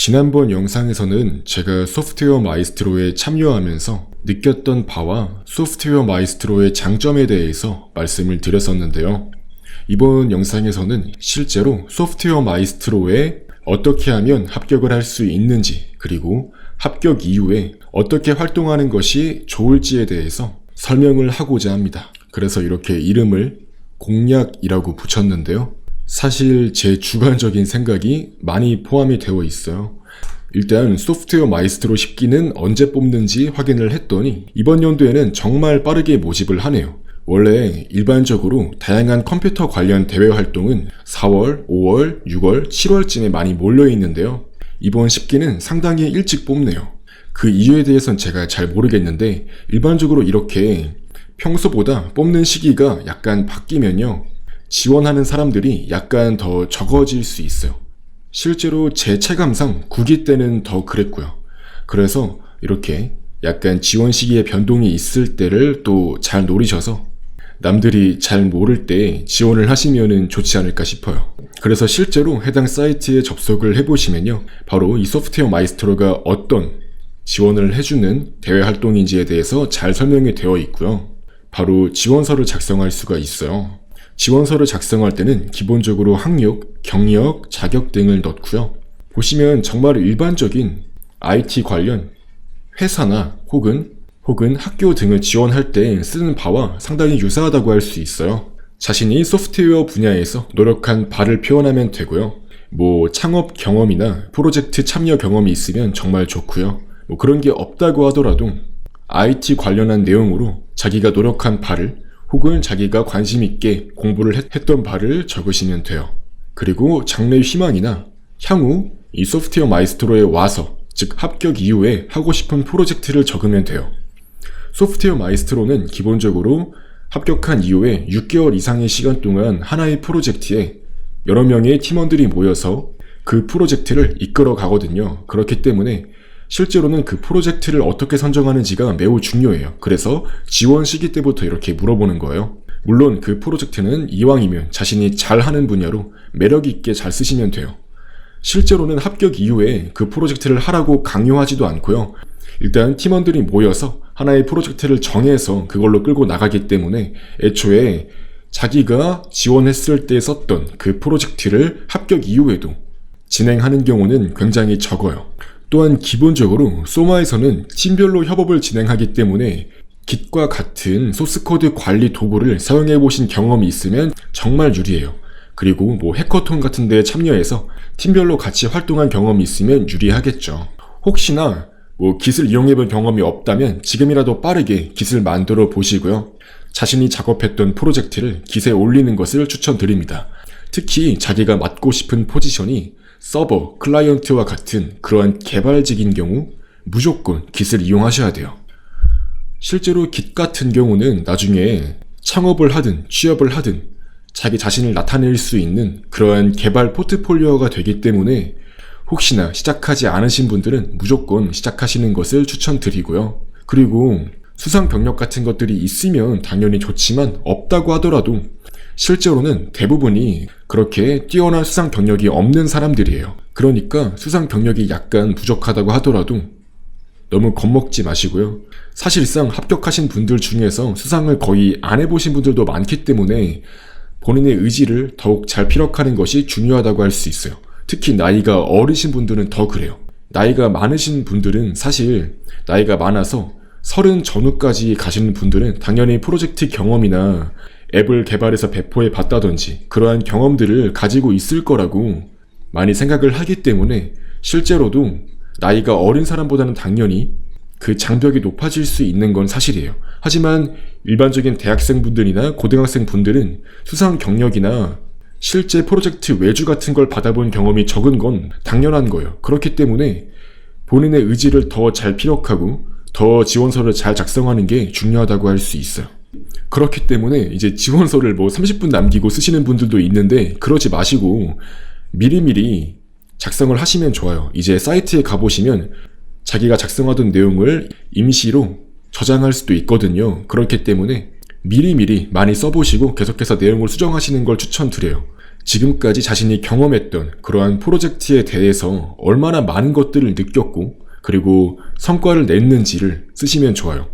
지난번 영상에서는 제가 소프트웨어 마이스트로에 참여하면서 느꼈던 바와 소프트웨어 마이스트로의 장점에 대해서 말씀을 드렸었는데요. 이번 영상에서는 실제로 소프트웨어 마이스트로에 어떻게 하면 합격을 할 수 있는지, 그리고 합격 이후에 어떻게 활동하는 것이 좋을지에 대해서 설명을 하고자 합니다. 그래서 이렇게 이름을 공략이라고 붙였는데요. 사실 제 주관적인 생각이 많이 포함이 되어 있어요. 일단 소프트웨어 마이스트로 10기는 언제 뽑는지 확인을 했더니 이번 연도에는 정말 빠르게 모집을 하네요. 원래 일반적으로 다양한 컴퓨터 관련 대외 활동은 4월, 5월, 6월, 7월쯤에 많이 몰려 있는데요. 이번 10기는 상당히 일찍 뽑네요. 그 이유에 대해서는 제가 잘 모르겠는데 일반적으로 이렇게 평소보다 뽑는 시기가 약간 바뀌면요, 지원하는 사람들이 약간 더 적어질 수 있어요. 실제로 제 체감상 9기 때는 더 그랬고요. 그래서 이렇게 약간 지원 시기에 변동이 있을 때를 또 잘 노리셔서 남들이 잘 모를 때 지원을 하시면 좋지 않을까 싶어요. 그래서 실제로 해당 사이트에 접속을 해보시면요, 바로 이 소프트웨어 마이스트로가 어떤 지원을 해주는 대외 활동인지에 대해서 잘 설명이 되어 있고요. 바로 지원서를 작성할 수가 있어요. 지원서를 작성할 때는 기본적으로 학력, 경력, 자격 등을 넣고요. 보시면 정말 일반적인 IT 관련 회사나 혹은 학교 등을 지원할 때 쓰는 바와 상당히 유사하다고 할 수 있어요. 자신이 소프트웨어 분야에서 노력한 바를 표현하면 되고요. 창업 경험이나 프로젝트 참여 경험이 있으면 정말 좋고요. 그런 게 없다고 하더라도 IT 관련한 내용으로 자기가 노력한 바를 혹은 자기가 관심 있게 공부를 했던 바를 적으시면 돼요. 그리고 장래 희망이나 향후 이 소프트웨어 마이스트로에 와서, 즉 합격 이후에 하고 싶은 프로젝트를 적으면 돼요. 소프트웨어 마이스트로는 기본적으로 합격한 이후에 6개월 이상의 시간 동안 하나의 프로젝트에 여러 명의 팀원들이 모여서 그 프로젝트를 이끌어 가거든요. 그렇기 때문에 실제로는 그 프로젝트를 어떻게 선정하는지가 매우 중요해요. 그래서 지원 시기 때부터 이렇게 물어보는 거예요. 물론 그 프로젝트는 이왕이면 자신이 잘하는 분야로 매력 있게 잘 쓰시면 돼요. 실제로는 합격 이후에 그 프로젝트를 하라고 강요하지도 않고요. 일단 팀원들이 모여서 하나의 프로젝트를 정해서 그걸로 끌고 나가기 때문에 애초에 자기가 지원했을 때 썼던 그 프로젝트를 합격 이후에도 진행하는 경우는 굉장히 적어요. 또한 기본적으로 소마에서는 팀별로 협업을 진행하기 때문에 Git과 같은 소스코드 관리 도구를 사용해 보신 경험이 있으면 정말 유리해요. 그리고 해커톤 같은 데에 참여해서 팀별로 같이 활동한 경험이 있으면 유리하겠죠. 혹시나 Git을 이용해 본 경험이 없다면 지금이라도 빠르게 Git을 만들어 보시고요. 자신이 작업했던 프로젝트를 Git에 올리는 것을 추천드립니다. 특히 자기가 맡고 싶은 포지션이 서버, 클라이언트와 같은 그러한 개발직인 경우 무조건 Git을 이용하셔야 돼요. 실제로 Git 같은 경우는 나중에 창업을 하든 취업을 하든 자기 자신을 나타낼 수 있는 그러한 개발 포트폴리오가 되기 때문에 혹시나 시작하지 않으신 분들은 무조건 시작하시는 것을 추천드리고요. 그리고 수상 경력 같은 것들이 있으면 당연히 좋지만 없다고 하더라도 실제로는 대부분이 그렇게 뛰어난 수상 경력이 없는 사람들이에요. 그러니까 수상 경력이 약간 부족하다고 하더라도 너무 겁먹지 마시고요. 사실상 합격하신 분들 중에서 수상을 거의 안 해보신 분들도 많기 때문에 본인의 의지를 더욱 잘 피력하는 것이 중요하다고 할 수 있어요. 특히 나이가 어리신 분들은 더 그래요. 나이가 많으신 분들은 사실 나이가 많아서 30 전후까지 가시는 분들은 당연히 프로젝트 경험이나 앱을 개발해서 배포해 봤다든지 그러한 경험들을 가지고 있을 거라고 많이 생각을 하기 때문에 실제로도 나이가 어린 사람보다는 당연히 그 장벽이 높아질 수 있는 건 사실이에요. 하지만 일반적인 대학생분들이나 고등학생분들은 수상 경력이나 실제 프로젝트 외주 같은 걸 받아본 경험이 적은 건 당연한 거예요. 그렇기 때문에 본인의 의지를 더 잘 피력하고 더 지원서를 잘 작성하는 게 중요하다고 할 수 있어요. 그렇기 때문에 이제 지원서를 30분 남기고 쓰시는 분들도 있는데 그러지 마시고 미리미리 작성을 하시면 좋아요. 이제 사이트에 가보시면 자기가 작성하던 내용을 임시로 저장할 수도 있거든요. 그렇기 때문에 미리미리 많이 써보시고 계속해서 내용을 수정하시는 걸 추천드려요. 지금까지 자신이 경험했던 그러한 프로젝트에 대해서 얼마나 많은 것들을 느꼈고 그리고 성과를 냈는지를 쓰시면 좋아요.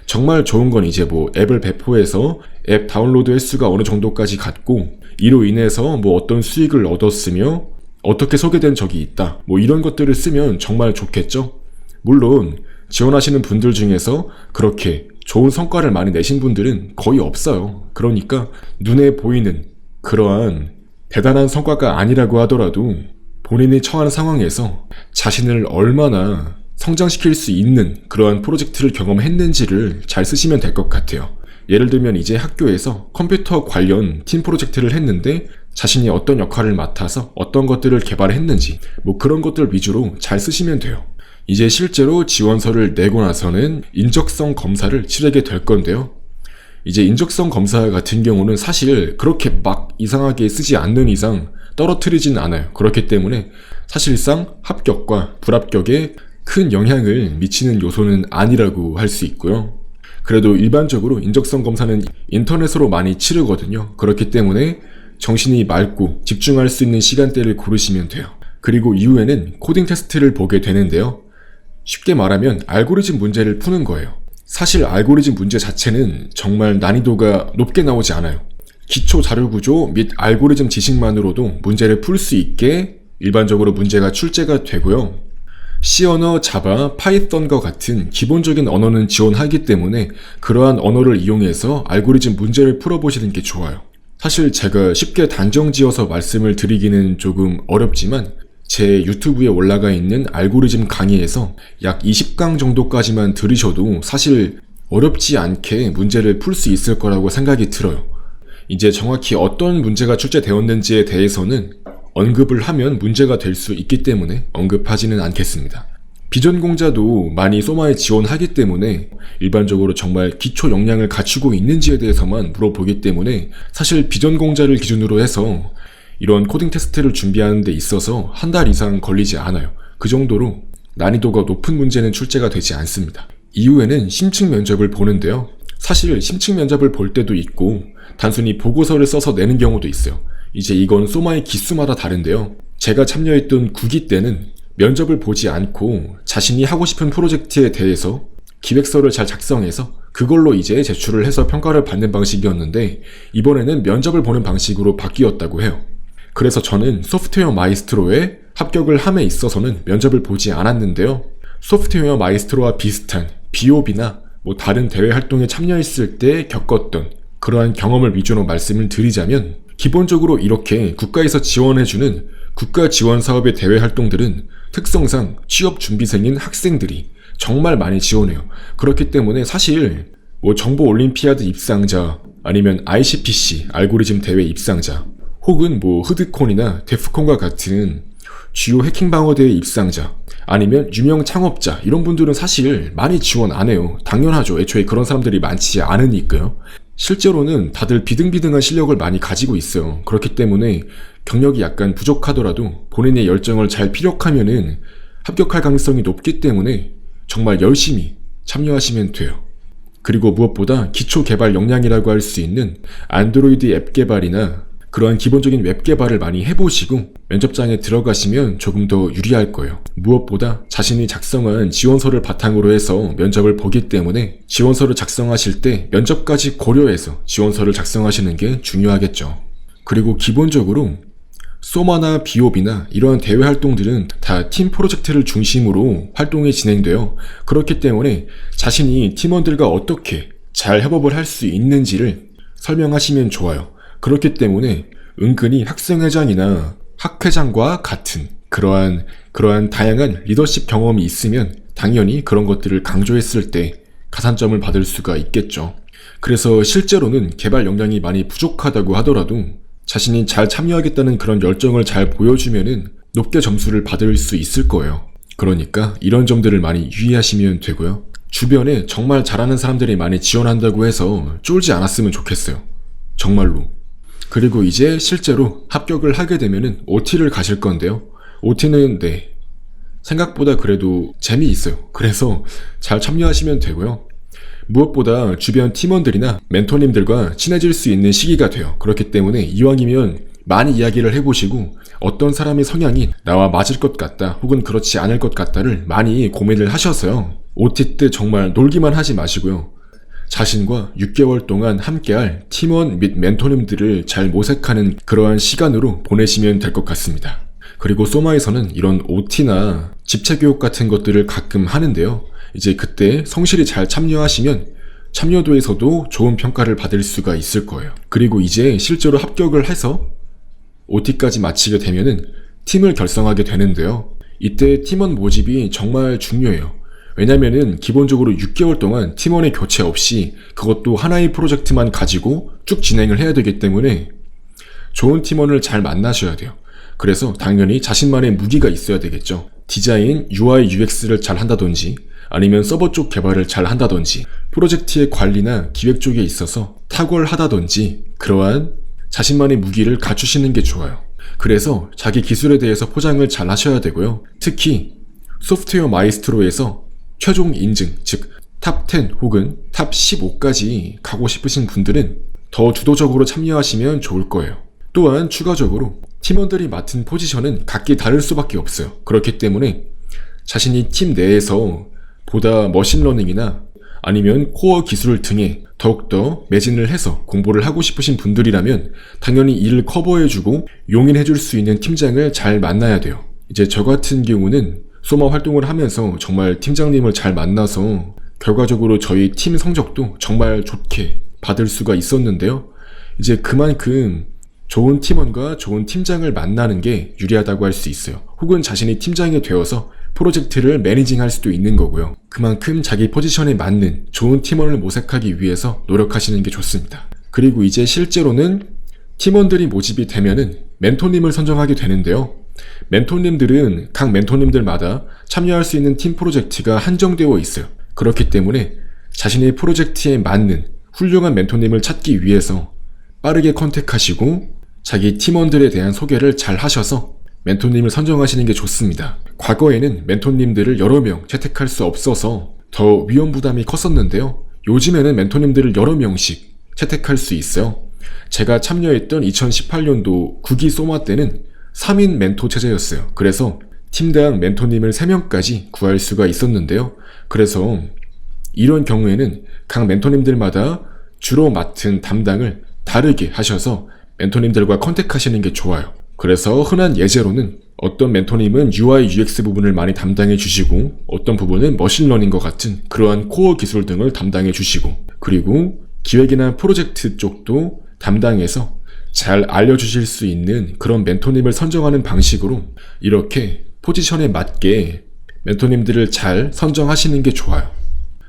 정말 좋은 건 이제 뭐 앱을 배포해서 앱 다운로드 횟수가 어느 정도까지 갔고 이로 인해서 뭐 어떤 수익을 얻었으며 어떻게 소개된 적이 있다. 뭐 이런 것들을 쓰면 정말 좋겠죠? 물론 지원하시는 분들 중에서 그렇게 좋은 성과를 많이 내신 분들은 거의 없어요. 그러니까 눈에 보이는 그러한 대단한 성과가 아니라고 하더라도 본인이 처한 상황에서 자신을 얼마나 성장시킬 수 있는 그러한 프로젝트를 경험했는지를 잘 쓰시면 될 것 같아요. 예를 들면 이제 학교에서 컴퓨터 관련 팀 프로젝트를 했는데 자신이 어떤 역할을 맡아서 어떤 것들을 개발했는지 뭐 그런 것들 위주로 잘 쓰시면 돼요. 이제 실제로 지원서를 내고 나서는 인적성 검사를 치르게 될 건데요. 이제 인적성 검사 같은 경우는 사실 그렇게 막 이상하게 쓰지 않는 이상 떨어뜨리진 않아요. 그렇기 때문에 사실상 합격과 불합격에 큰 영향을 미치는 요소는 아니라고 할 수 있고요. 그래도 일반적으로 인적성 검사는 인터넷으로 많이 치르거든요. 그렇기 때문에 정신이 맑고 집중할 수 있는 시간대를 고르시면 돼요. 그리고 이후에는 코딩 테스트를 보게 되는데요. 쉽게 말하면 알고리즘 문제를 푸는 거예요. 사실 알고리즘 문제 자체는 정말 난이도가 높게 나오지 않아요. 기초 자료구조 및 알고리즘 지식만으로도 문제를 풀 수 있게 일반적으로 문제가 출제가 되고요. C 언어, 자바, 파이썬과 같은 기본적인 언어는 지원하기 때문에 그러한 언어를 이용해서 알고리즘 문제를 풀어보시는 게 좋아요. 사실 제가 쉽게 단정 지어서 말씀을 드리기는 조금 어렵지만 제 유튜브에 올라가 있는 알고리즘 강의에서 약 20강 정도까지만 들으셔도 사실 어렵지 않게 문제를 풀 수 있을 거라고 생각이 들어요. 이제 정확히 어떤 문제가 출제되었는지에 대해서는 언급을 하면 문제가 될 수 있기 때문에 언급하지는 않겠습니다. 비전공자도 많이 소마에 지원하기 때문에 일반적으로 정말 기초 역량을 갖추고 있는지에 대해서만 물어보기 때문에 사실 비전공자를 기준으로 해서 이런 코딩 테스트를 준비하는 데 있어서 한 달 이상 걸리지 않아요. 그 정도로 난이도가 높은 문제는 출제가 되지 않습니다. 이후에는 심층 면접을 보는데요. 사실 심층 면접을 볼 때도 있고 단순히 보고서를 써서 내는 경우도 있어요. 이제 이건 소마의 기수마다 다른데요. 제가 참여했던 9기 때는 면접을 보지 않고 자신이 하고 싶은 프로젝트에 대해서 기획서를 잘 작성해서 그걸로 이제 제출을 해서 평가를 받는 방식이었는데 이번에는 면접을 보는 방식으로 바뀌었다고 해요. 그래서 저는 소프트웨어 마이스트로에 합격을 함에 있어서는 면접을 보지 않았는데요. 소프트웨어 마이스트로와 비슷한 비옵이나 뭐 다른 대외 활동에 참여했을 때 겪었던 그러한 경험을 위주로 말씀을 드리자면 기본적으로 이렇게 국가에서 지원해주는 국가 지원 사업의 대외 활동들은 특성상 취업 준비생인 학생들이 정말 많이 지원해요. 그렇기 때문에 사실 뭐 정보 올림피아드 입상자 아니면 ICPC 알고리즘 대회 입상자 혹은 뭐 흐드콘이나 데프콘과 같은 주요 해킹 방어대회 입상자 아니면 유명 창업자 이런 분들은 사실 많이 지원 안 해요. 당연하죠. 애초에 그런 사람들이 많지 않으니까요. 실제로는 다들 비등비등한 실력을 많이 가지고 있어요. 그렇기 때문에 경력이 약간 부족하더라도 본인의 열정을 잘 피력하면은 합격할 가능성이 높기 때문에 정말 열심히 참여하시면 돼요. 그리고 무엇보다 기초 개발 역량이라고 할 수 있는 안드로이드 앱 개발이나 그러한 기본적인 웹 개발을 많이 해보시고 면접장에 들어가시면 조금 더 유리할 거예요. 무엇보다 자신이 작성한 지원서를 바탕으로 해서 면접을 보기 때문에 지원서를 작성하실 때 면접까지 고려해서 지원서를 작성하시는 게 중요하겠죠. 그리고 기본적으로 소마나 비옵이나 이러한 대외 활동들은 다 팀 프로젝트를 중심으로 활동이 진행돼요. 그렇기 때문에 자신이 팀원들과 어떻게 잘 협업을 할 수 있는지를 설명하시면 좋아요. 그렇기 때문에 은근히 학생회장이나 학회장과 같은 그러한 다양한 리더십 경험이 있으면 당연히 그런 것들을 강조했을 때 가산점을 받을 수가 있겠죠. 그래서 실제로는 개발 역량이 많이 부족하다고 하더라도 자신이 잘 참여하겠다는 그런 열정을 잘 보여주면은 높게 점수를 받을 수 있을 거예요. 그러니까 이런 점들을 많이 유의하시면 되고요. 주변에 정말 잘하는 사람들이 많이 지원한다고 해서 쫄지 않았으면 좋겠어요. 정말로. 그리고 이제 실제로 합격을 하게 되면은 OT를 가실 건데요. OT는 생각보다 그래도 재미있어요. 그래서 잘 참여하시면 되고요. 무엇보다 주변 팀원들이나 멘토님들과 친해질 수 있는 시기가 돼요. 그렇기 때문에 이왕이면 많이 이야기를 해보시고 어떤 사람의 성향이 나와 맞을 것 같다 혹은 그렇지 않을 것 같다를 많이 고민을 하셔서요. OT 때 정말 놀기만 하지 마시고요. 자신과 6개월 동안 함께할 팀원 및 멘토님들을 잘 모색하는 그러한 시간으로 보내시면 될 것 같습니다. 그리고 소마에서는 이런 OT나 집체교육 같은 것들을 가끔 하는데요. 이제 그때 성실히 잘 참여하시면 참여도에서도 좋은 평가를 받을 수가 있을 거예요. 그리고 이제 실제로 합격을 해서 OT까지 마치게 되면은 팀을 결성하게 되는데요. 이때 팀원 모집이 정말 중요해요. 왜냐면은 기본적으로 6개월 동안 팀원의 교체 없이 그것도 하나의 프로젝트만 가지고 쭉 진행을 해야 되기 때문에 좋은 팀원을 잘 만나셔야 돼요. 그래서 당연히 자신만의 무기가 있어야 되겠죠. 디자인, UI, UX를 잘 한다든지 아니면 서버 쪽 개발을 잘 한다든지 프로젝트의 관리나 기획 쪽에 있어서 탁월하다든지 그러한 자신만의 무기를 갖추시는 게 좋아요. 그래서 자기 기술에 대해서 포장을 잘 하셔야 되고요. 특히 소프트웨어 마이스트로에서 최종 인증, 즉 탑 10 혹은 탑 15까지 가고 싶으신 분들은 더 주도적으로 참여하시면 좋을 거예요. 또한 추가적으로 팀원들이 맡은 포지션은 각기 다를 수밖에 없어요. 그렇기 때문에 자신이 팀 내에서 보다 머신러닝이나 아니면 코어 기술 등에 더욱더 매진을 해서 공부를 하고 싶으신 분들이라면 당연히 이를 커버해주고 용인해줄 수 있는 팀장을 잘 만나야 돼요. 이제 저 같은 경우는 소마 활동을 하면서 정말 팀장님을 잘 만나서 결과적으로 저희 팀 성적도 정말 좋게 받을 수가 있었는데요. 이제 그만큼 좋은 팀원과 좋은 팀장을 만나는 게 유리하다고 할 수 있어요. 혹은 자신이 팀장이 되어서 프로젝트를 매니징할 수도 있는 거고요. 그만큼 자기 포지션에 맞는 좋은 팀원을 모색하기 위해서 노력하시는 게 좋습니다. 그리고 이제 실제로는 팀원들이 모집이 되면은 멘토님을 선정하게 되는데요. 멘토님들은 각 멘토님들마다 참여할 수 있는 팀 프로젝트가 한정되어 있어요. 그렇기 때문에 자신의 프로젝트에 맞는 훌륭한 멘토님을 찾기 위해서 빠르게 컨택하시고 자기 팀원들에 대한 소개를 잘 하셔서 멘토님을 선정하시는 게 좋습니다. 과거에는 멘토님들을 여러 명 채택할 수 없어서 더 위험 부담이 컸었는데요. 요즘에는 멘토님들을 여러 명씩 채택할 수 있어요. 제가 참여했던 2018년도 9기 소마 때는 3인 멘토 체제였어요. 그래서 팀당 멘토님을 3명까지 구할 수가 있었는데요. 그래서 이런 경우에는 각 멘토님들마다 주로 맡은 담당을 다르게 하셔서 멘토님들과 컨택하시는 게 좋아요. 그래서 흔한 예제로는 어떤 멘토님은 UI, UX 부분을 많이 담당해 주시고 어떤 부분은 머신러닝과 같은 그러한 코어 기술 등을 담당해 주시고 그리고 기획이나 프로젝트 쪽도 담당해서 잘 알려주실 수 있는 그런 멘토님을 선정하는 방식으로 이렇게 포지션에 맞게 멘토님들을 잘 선정하시는 게 좋아요.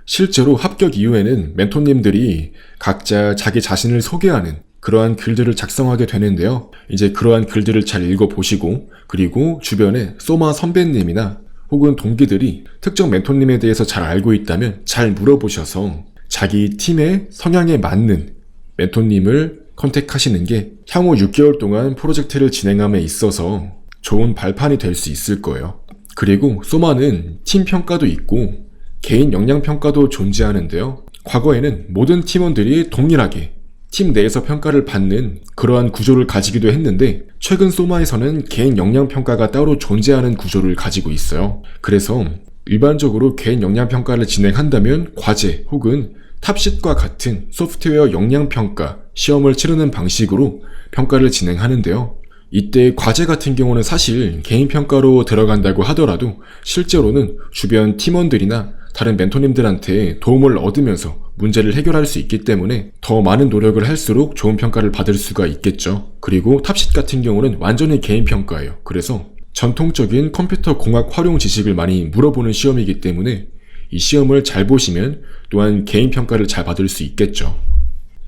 실제로 합격 이후에는 멘토님들이 각자 자기 자신을 소개하는 그러한 글들을 작성하게 되는데요. 이제 그러한 글들을 잘 읽어보시고 그리고 주변에 소마 선배님이나 혹은 동기들이 특정 멘토님에 대해서 잘 알고 있다면 잘 물어보셔서 자기 팀의 성향에 맞는 멘토님을 컨택하시는 게 향후 6개월 동안 프로젝트를 진행함에 있어서 좋은 발판이 될 수 있을 거예요. 그리고 소마는 팀 평가도 있고 개인 역량 평가도 존재하는데요. 과거에는 모든 팀원들이 동일하게 팀 내에서 평가를 받는 그러한 구조를 가지기도 했는데 최근 소마에서는 개인 역량 평가가 따로 존재하는 구조를 가지고 있어요. 그래서 일반적으로 개인 역량 평가를 진행한다면 과제 혹은 탑싯과 같은 소프트웨어 역량 평가 시험을 치르는 방식으로 평가를 진행하는데요. 이때 과제 같은 경우는 사실 개인 평가로 들어간다고 하더라도 실제로는 주변 팀원들이나 다른 멘토님들한테 도움을 얻으면서 문제를 해결할 수 있기 때문에 더 많은 노력을 할수록 좋은 평가를 받을 수가 있겠죠. 그리고 탑싯 같은 경우는 완전히 개인 평가예요. 그래서 전통적인 컴퓨터 공학 활용 지식을 많이 물어보는 시험이기 때문에 이 시험을 잘 보시면 또한 개인 평가를 잘 받을 수 있겠죠.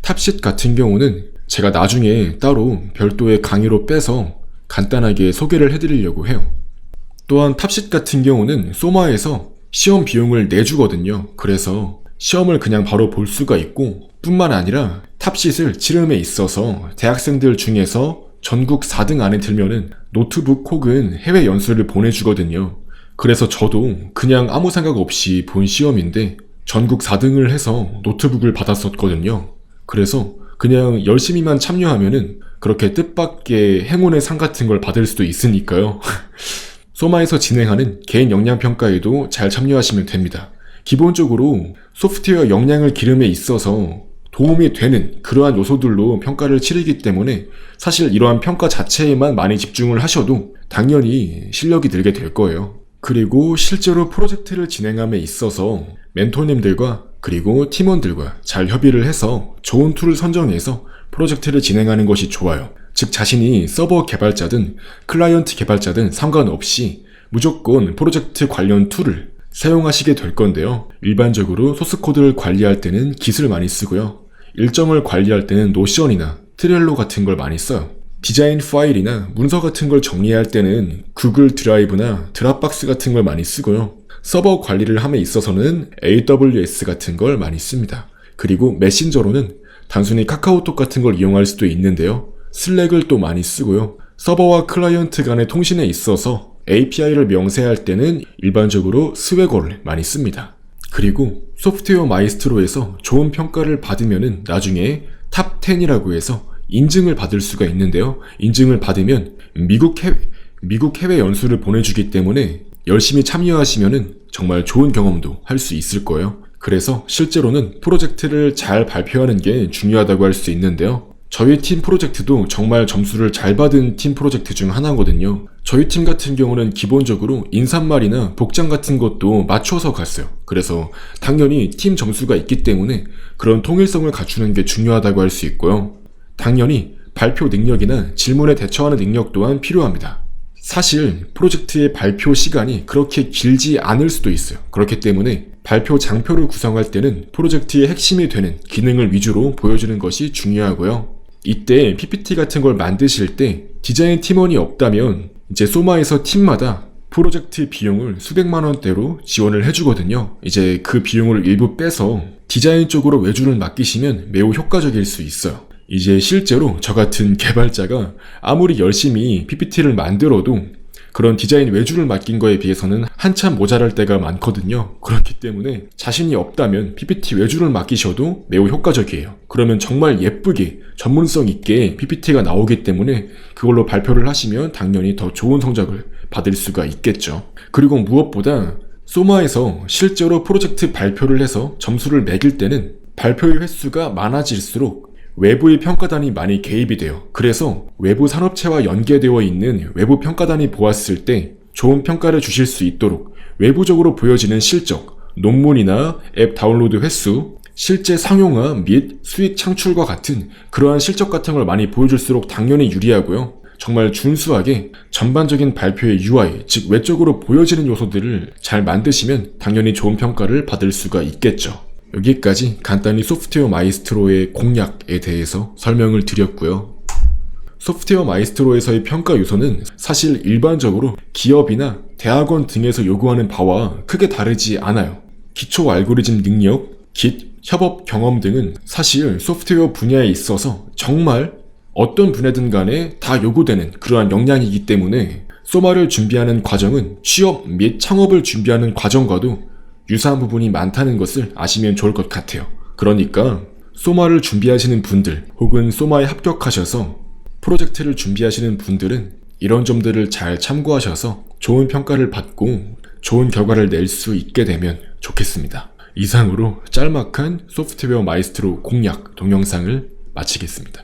탑싯 같은 경우는 제가 나중에 따로 별도의 강의로 빼서 간단하게 소개를 해드리려고 해요. 또한 탑싯 같은 경우는 소마에서 시험 비용을 내주거든요. 그래서 시험을 그냥 바로 볼 수가 있고 뿐만 아니라 탑싯을 치름에 있어서 대학생들 중에서 전국 4등 안에 들면은 노트북 혹은 해외 연수를 보내주거든요. 그래서 저도 그냥 아무 생각 없이 본 시험인데 전국 4등을 해서 노트북을 받았었거든요. 그래서 그냥 열심히만 참여하면은 그렇게 뜻밖의 행운의 상 같은 걸 받을 수도 있으니까요. 소마에서 진행하는 개인 역량 평가에도 잘 참여하시면 됩니다. 기본적으로 소프트웨어 역량을 기름에 있어서 도움이 되는 그러한 요소들로 평가를 치르기 때문에 사실 이러한 평가 자체에만 많이 집중을 하셔도 당연히 실력이 늘게 될 거예요. 그리고 실제로 프로젝트를 진행함에 있어서 멘토님들과 그리고 팀원들과 잘 협의를 해서 좋은 툴을 선정해서 프로젝트를 진행하는 것이 좋아요. 즉 자신이 서버 개발자든 클라이언트 개발자든 상관없이 무조건 프로젝트 관련 툴을 사용하시게 될 건데요. 일반적으로 소스코드를 관리할 때는 깃을 많이 쓰고요. 일정을 관리할 때는 노션이나 트렐로 같은 걸 많이 써요. 디자인 파일이나 문서 같은 걸 정리할 때는 구글 드라이브나 드랍박스 같은 걸 많이 쓰고요. 서버 관리를 함에 있어서는 AWS 같은 걸 많이 씁니다. 그리고 메신저로는 단순히 카카오톡 같은 걸 이용할 수도 있는데요. 슬랙을 또 많이 쓰고요. 서버와 클라이언트 간의 통신에 있어서 API를 명세할 때는 일반적으로 스웨거를 많이 씁니다. 그리고 소프트웨어 마이스트로에서 좋은 평가를 받으면은 나중에 탑 10이라고 해서 인증을 받을 수가 있는데요. 인증을 받으면 미국 해외 연수를 보내주기 때문에 열심히 참여하시면은 정말 좋은 경험도 할 수 있을 거예요. 그래서 실제로는 프로젝트를 잘 발표하는 게 중요하다고 할 수 있는데요. 저희 팀 프로젝트도 정말 점수를 잘 받은 팀 프로젝트 중 하나거든요. 저희 팀 같은 경우는 기본적으로 인사말이나 복장 같은 것도 맞춰서 갔어요. 그래서 당연히 팀 점수가 있기 때문에 그런 통일성을 갖추는 게 중요하다고 할 수 있고요. 당연히 발표 능력이나 질문에 대처하는 능력 또한 필요합니다. 사실 프로젝트의 발표 시간이 그렇게 길지 않을 수도 있어요. 그렇기 때문에 발표 장표를 구성할 때는 프로젝트의 핵심이 되는 기능을 위주로 보여주는 것이 중요하고요. 이때 PPT 같은 걸 만드실 때 디자인 팀원이 없다면 이제 소마에서 팀마다 프로젝트 비용을 수백만 원대로 지원을 해주거든요. 이제 그 비용을 일부 빼서 디자인 쪽으로 외주를 맡기시면 매우 효과적일 수 있어요. 이제 실제로 저 같은 개발자가 아무리 열심히 PPT를 만들어도 그런 디자인 외주를 맡긴 거에 비해서는 한참 모자랄 때가 많거든요. 그렇기 때문에 자신이 없다면 PPT 외주를 맡기셔도 매우 효과적이에요. 그러면 정말 예쁘게 전문성 있게 PPT가 나오기 때문에 그걸로 발표를 하시면 당연히 더 좋은 성적을 받을 수가 있겠죠. 그리고 무엇보다 소마에서 실제로 프로젝트 발표를 해서 점수를 매길 때는 발표의 횟수가 많아질수록 외부의 평가단이 많이 개입이 돼요. 그래서 외부 산업체와 연계되어 있는 외부 평가단이 보았을 때 좋은 평가를 주실 수 있도록 외부적으로 보여지는 실적, 논문이나 앱 다운로드 횟수, 실제 상용화 및 수익 창출과 같은 그러한 실적 같은 걸 많이 보여줄수록 당연히 유리하고요. 정말 준수하게 전반적인 발표의 UI, 즉 외적으로 보여지는 요소들을 잘 만드시면 당연히 좋은 평가를 받을 수가 있겠죠. 여기까지 간단히 소프트웨어 마이스트로의 공략에 대해서 설명을 드렸고요. 소프트웨어 마이스트로에서의 평가 요소는 사실 일반적으로 기업이나 대학원 등에서 요구하는 바와 크게 다르지 않아요. 기초 알고리즘 능력, 깃, 협업 경험 등은 사실 소프트웨어 분야에 있어서 정말 어떤 분야든 간에 다 요구되는 그러한 역량이기 때문에 소마를 준비하는 과정은 취업 및 창업을 준비하는 과정과도 유사한 부분이 많다는 것을 아시면 좋을 것 같아요. 그러니까 소마를 준비하시는 분들 혹은 소마에 합격하셔서 프로젝트를 준비하시는 분들은 이런 점들을 잘 참고하셔서 좋은 평가를 받고 좋은 결과를 낼 수 있게 되면 좋겠습니다. 이상으로 짤막한 소프트웨어 마이스트로 공략 동영상을 마치겠습니다.